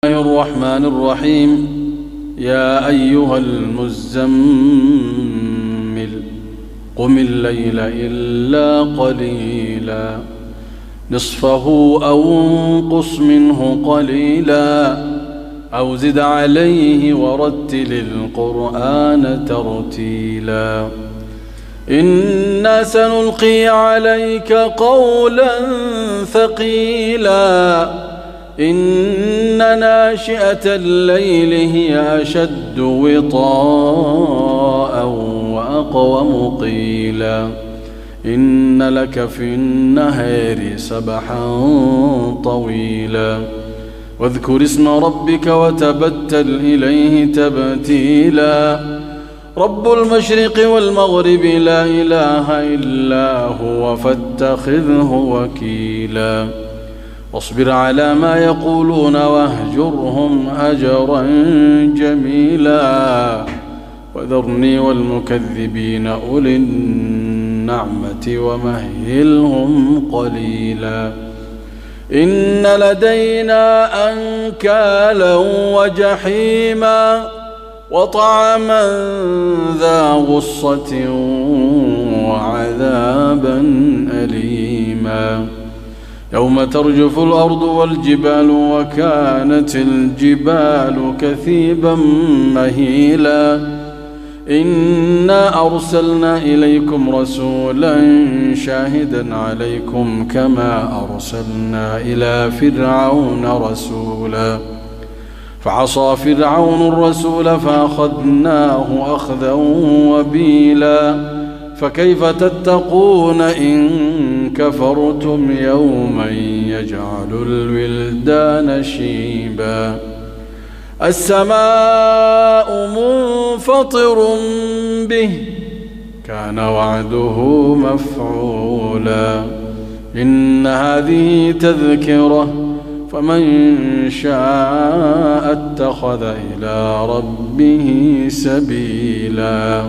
الله الرحمن الرحيم. يا أيها المزمل قم الليل إلا قليلا نصفه أو انقص منه قليلا أو زد عليه ورتل القرآن ترتيلا إنا سنلقي عليك قولا ثقيلا إن ناشئة الليل هي أشد وطاء وأقوم قيلا إن لك في النهار سبحا طويلا واذكر اسم ربك وتبتل إليه تبتيلا رب المشرق والمغرب لا إله إلا هو فاتخذه وكيلا واصبر على ما يقولون واهجرهم هجرا جميلا وذرني والمكذبين أولي النعمة ومهلهم قليلا إن لدينا أنكالا وجحيما وطعما ذا غصة وعذابا أليما يوم ترجف الأرض والجبال وكانت الجبال كثيبا مهيلا إنا أرسلنا إليكم رسولا شاهدا عليكم كما أرسلنا إلى فرعون رسولا فعصى فرعون الرسول فأخذناه أخذا وبيلا فكيف تتقون إن كفرتم يوما يجعل الولدان شيبا السماء منفطر به كان وعده مفعولا إن هذه تذكرة فمن شاء اتخذ إلى ربه سبيلا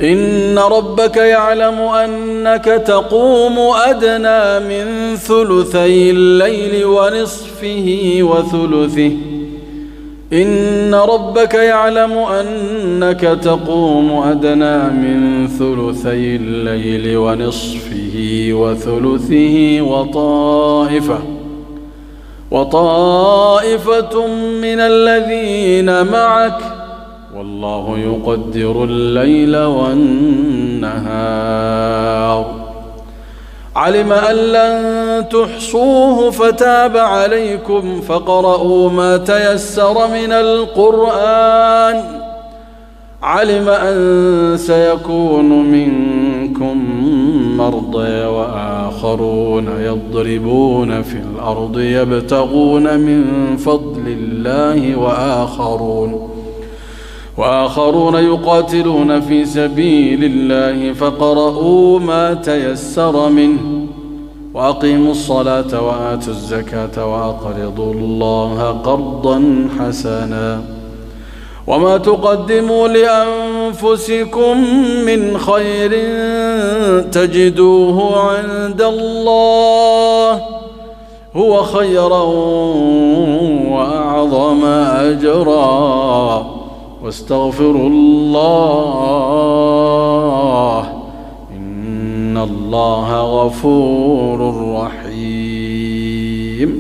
إن ربك يعلم أنك تقوم أدنى من ثلثي الليل ونصفه وثلثه إن ربك يعلم أنك تقوم أدنى من ثلثي الليل ونصفه وثلثه وطائفة من الذين معك والله يقدر الليل والنهار علم أن لن تحصوه فتاب عليكم فاقرؤوا ما تيسر من القرآن علم أن سيكون منكم مرضى وآخرون يضربون في الأرض يبتغون من فضل الله وآخرون يقاتلون في سبيل الله فاقرؤوا ما تيسر منه وأقيموا الصلاة وآتوا الزكاة وأقرضوا الله قرضا حسنا وما تقدموا لأنفسكم من خير تجدوه عند الله هو خيرا وأعظم أجرا واستغفروا الله إن الله غفور رحيم.